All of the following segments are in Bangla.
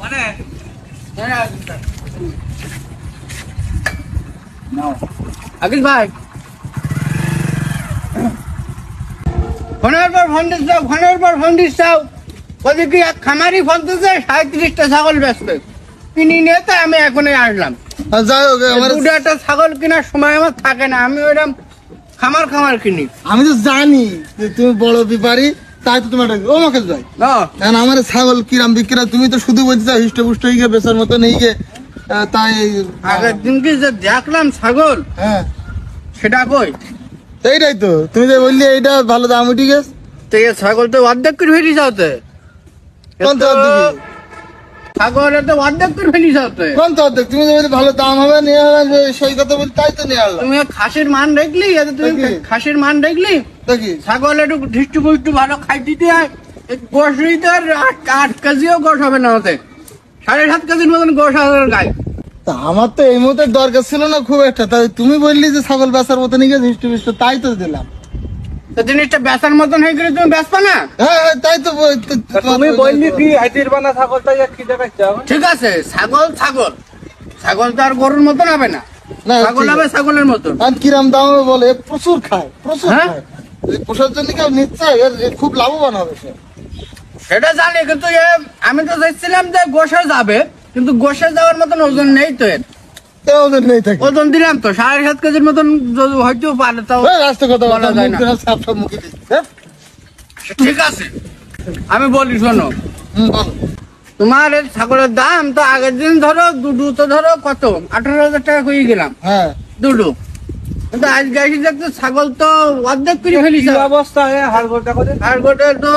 মানে আকিল ভাই ফোনের পর ফোন দিচ্ছাও বলছি কি এক খামারি ফোন দিচ্ছে 37টা ছাগল বেচবে কিনি নিয়ে তো আমি এখনই আসলাম। যাই হোক আমার দুটো একটা ছাগল কেনার সময় আমার থাকে না, আমি ওইরকম খামার কিনি। আমি তো জানি যে তুমি বড় ব্যাপারী, তাই তো তোমার ও মাকে যাই কারণ আমার ছাগল কিরাম বিক্রি তুমি তো শুধু বলতে চাও হিষ্টপুষ্ট হয়ে বেচার মতো নেই গে, তাই আগের দিনকে যে দেখলাম ছাগল হ্যাঁ সেটা কই? এইটাই তো তুমি যে বললি এইটা ভালো দাম উঠে গেছে। তো এই ছাগল তো অর্ধেক করে ফেলি যাওতে, কোন তো অর্ধেক? ছাগল তো অর্ধেক করে ফেলি যাওতে। কোন তো অর্ধেক? তুমি যে বললি ভালো দাম হবে নিয়ে হবে সেই কথা বলি, তাই তো নিয়ে আসলাম। তুমি খাসির মান দেখলি? তুমি খাসির মান দেখলি? দেখি ছাগল একটু ধিষ্টু পুষ্টু ভালো খাই দিতে হয়, গোশ দিতে 8 কেজিও গোশ হবে না হতে, 7.5 কেজির মতন গোশ হবে গায়ে। তা আমার তো এই মুহূর্তে দরকার ছিল না খুব একটা, তাই তুমি বললি যে ছাগল বেচার মতো নিয়ে গেছে হিষ্টপুষ্ট, তাই তো দিলাম। তো জিনিসটা বেচার মতন হয়ে গেলে তুমি বেচবা না? হ্যাঁ তাই তো তুমি বললি কি হাতির বানা ছাগলটা কি দেখাচ্ছো? ঠিক আছে, ছাগল তো আর গরুর মতন হবে না, না, ছাগল ঠিক হবে আছে। ছাগলের মতন। আর কিরাম দাম হবে বলে? প্রচুর খায়, প্রচুর হ্যাঁ? খায়। এই পোষার জন্য কেউ নিচ্ছে, এর খুব লাভবান হবে সে। সেটা জানি, কিন্তু আমি তো চাইছিলাম যে গোশে যাবে, কিন্তু গোশে যাওয়ার মতন ওজন নেই তো এর। এর ওজন নেই থাকে। ওজন দিলাম তো 7.5 কেজির মতন হয়তো পারে, তাও এই রাস্তা কথা বলা যায় না। সব মুখে দিচ্ছে, হ্যাঁ? ঠিক আছে, আমি বলি শোনো, বলো। তোমার এই ছাগলের দাম তো আগের দিন ধরো দুটো তো ধরো কত 18,000 টাকা করে গেলাম হ্যাঁ দুটো, কিন্তু আজকে এসে দেখতো ছাগল তো অর্ধেক করে ফেলিস। কি অবস্থা হাড়গোড়টা করে? আর গোটা তো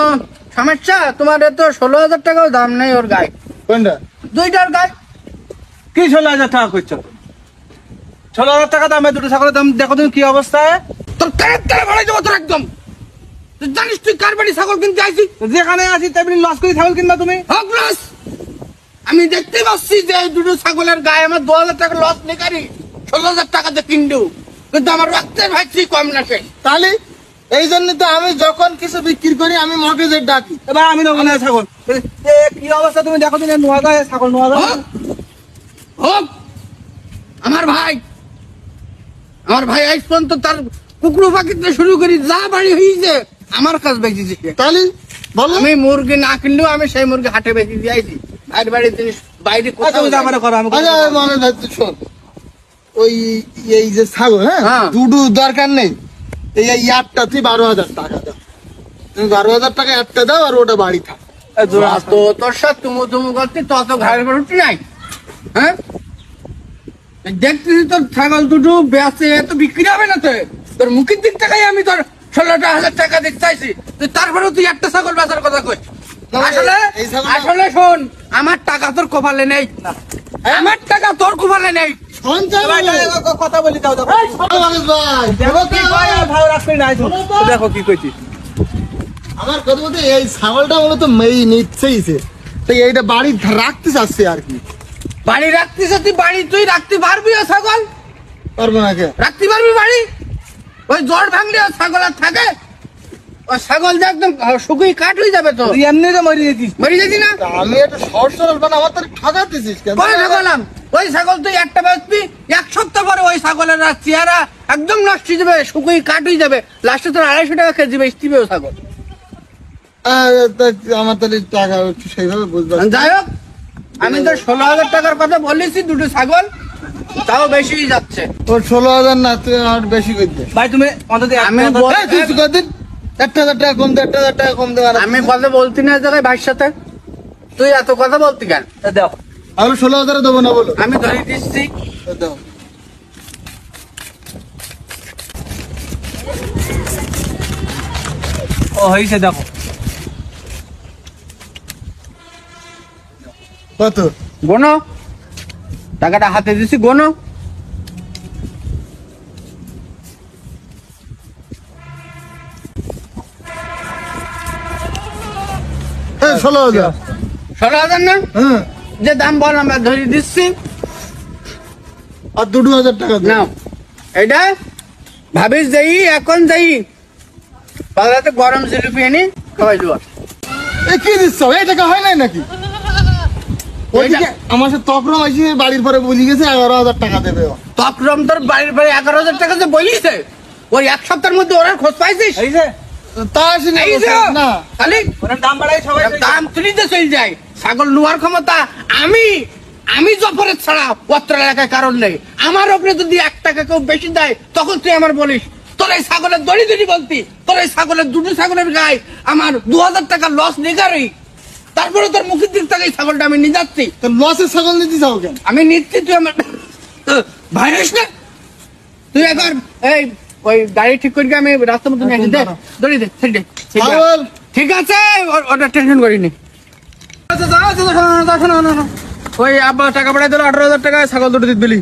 সমস্যা, তোমার তো 16,000 টাকাও দাম নেই ওর গায়ে, কোনটা? দুইটার গায়ে। কি 16,000 টাকা করছো? 16,000 টাকা দামে দুটো ছাগলের দাম দেখো তুমি কি অবস্থা। তোর তেরে ভাড়াই দেবো তোর একদম। তুই জানিস তুই কার বাড়ি ছাগল কিনতে আইছি? যেখানে আছি তেমনি লস করে ছাগল কিনবা তুমি? হোক লস, আমি দেখতে পাচ্ছি যে এই দুটো ছাগলের গায়ে আমার 2,000 টাকা লস নেই, 16,000 টাকাতে কিনলেও কিন্তু আমার রক্তের ভাইছি কম না সে। তাহলে এই জন্য তো আমি যখন কিছু বিক্রি করি আমি মগেজের ডাকি। এবার আমি নেবো না ছাগল। কি অবস্থা তুমি দেখো তুমি নোয়া যায় ছাগল নোয়া যায়। হোক আমার ভাই আজ পর্যন্ত তার কুকুর পাখিতে শুরু করি যা বাড়ি হয়েছে আমার কাজ বেঁচেছি। তাহলে বলো। আমি মুরগি না কিনলেও আমি সেই মুরগি হাটে বেঁচে দিয়েছি, বাইরে বাইরে জিনিস বাইরে কোথাও তুমি যাবে না করো আমি আচ্ছা মনে রাখতে শোন, ওই এই যে ছাগল হ্যাঁ দুটো দরকার নেই, এই একটা তুই 12,000 টাকা দাও, তুমি 12,000 টাকা একটা দাও আর ওটা বাড়ি থাক। তো তোর সাথে তুমু করতে তত ঘাড়ের উপর উঠি নাই। হ্যাঁ দেখতেছি তোর ছাগল দুটো বেঁচে তো বিক্রি হবে না, তো তোর মুখের দিক টাকাই আমি তোর 16,000 টাকা দিতে চাইছি, তারপরেও তুই একটা ছাগল বেচার কথা কই। আসলে শোন, আমার টাকা তোর কপালে নেই, আমার টাকা তোর কপালে নেই। কথা বলি দাও দেখো কি কয় আর ভালো রাখতে না দেখো কি কইছি। আমার কথা বলতে এই ছাগলটা মূলত মেয়ে নিচ্ছেইছে, তাই এইটা বাড়ি রাখতে চাচ্ছে আর কি। বাড়ি রাখতিস তুই, বাড়ি তুই রাখতে পারবি ও ছাগল? পারবো না কে? রাখতে পারবি বাড়ি? ওই জ্বর ভাঙলে ও ছাগল আর থাকে? ও ছাগল যে একদম শুকিয়ে কাঠ হয়ে যাবে তো। তুই এমনি তো মরে যেতিস। মরে যাবি না? আমি একটা সহজ সরল বানা, আমার তো ঠকাতেছিস কেন? পরে ঠকালাম, ওই ছাগল তুই একটা বেচবি, 1 সপ্তাহ পরে ওই ছাগলের চেহারা একদম নষ্ট হয়ে যাবে, শুকিয়ে কাঠ হয়ে যাবে, লাস্টে তোর 250 টাকা কেজি বেচতিবে ও ছাগল। আমার তাহলে টাকা একটু সেইভাবে বুঝবার। যাই হোক, আমি তো 16,000 টাকার কথা বলেছি দুটো ছাগল, তাও বেশি যাচ্ছে। ওর 16,000 না, তুই আর বেশি করে দে। ভাই তুমি অন্তত আমি তুই কর দিন 1,000 টাকা কম দে, 1,000 টাকা কম দে। আমি কথা বলতি না জায়গায় ভাইয়ের সাথে, তুই এত কথা বলতি কেন? দাও আমি 16,000 দেবো না বলো। আমি ধরে দিচ্ছি। দাও ও হইছে দেখো কত? গোনো, টাকাটা হাতে দিছি, গোনো। হ্যাঁ 16,000। 16,000 না? হ্যাঁ যে দাম বল আমরা ধরে দিচ্ছি। আর 2,000 টাকা দে। নাও এটা ভাবিস যাই, এখন যাই বাজারে গরম জিলিপি এনে খাওয়াই দেবো। এ কি দিচ্ছ? এই টাকা হয় নাই নাকি? ওইদিকে আমার সাথে তকরম এসে বাড়ির পরে বলি গেছে 11,000 টাকা দেবে ও। তকরম তোর বাড়ির বাড়ি 11,000 টাকা যে বলিছে ওই এক সপ্তাহের মধ্যে ওরা খোঁজ পাইছিস এই যে তা আসেনি এই যে না খালি ওনার দাম বাড়াই সবাই দাম তুলিতে চলে যায় ছাগল নেওয়ার ক্ষমতা আমি জফরের ছাড়া পত্র এলাকায় কারণ নেই আমার উপরে যদি 1 টাকা কেউ বেশি দেয় তখন তুই আমার বলিস তোর এই ছাগলের দড়ি দড়ি বলতি তোর এই ছাগলের দুটো ছাগলের গায়ে আমার 2,000 টাকা লস নিগারই তারপরে তোর মুখের দিক থেকে এই ছাগলটা আমি নিয়ে যাচ্ছি তো লসের ছাগল নিতে যাও কেন? আমি নিচ্ছি তুই আমার ভাইরাস না তুই একবার এই ওই গাড়ি ঠিক করে আমি রাস্তার মধ্যে নিয়ে আসি দে দড়ি দে ছেড়ে দে ছেড়ে দে। ছাগল ঠিক আছে ওটা টেনশন করিনি ওই আব্বা টাকা পাঠাই দিল 18,000 টাকা ছাগল দুটো দিতে দিলি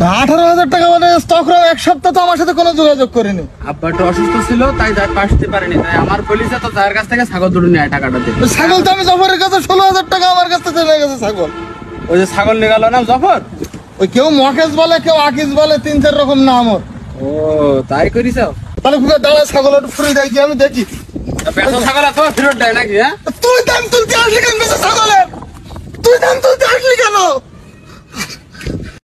18,000 টাকা মানে তকরম এক সপ্তাহ তো আমার সাথে কোনো যোগাযোগ করেনি। আব্বা একটু অসুস্থ ছিল তাই আসতে পারেনি তাই আমার পুলিশে তো তার কাছ থেকে ছাগল দুটো নেয় টাকাটা দিয়ে তো ছাগল তো আমি জফরের কাছে 16,000 টাকা আমার কাছ থেকে চলে গেছে ছাগল। ওই যে ছাগল নিয়ে গেল না জফর ওই কেউ মকেশ বলে কেউ আকিস বলে 3-4 রকম নাম ওর। ও তাই করিস তাহলে খুব দাঁড়া ছাগল একটু ফুরে দেয় কি আমি দেখি। ছাগল তো ফেরত দেয় নাকি হ্যাঁ তুই দাম তুলতে আসলি কেন বেশি ছাগলের? তুই দাম তুলতে আসলি কেন?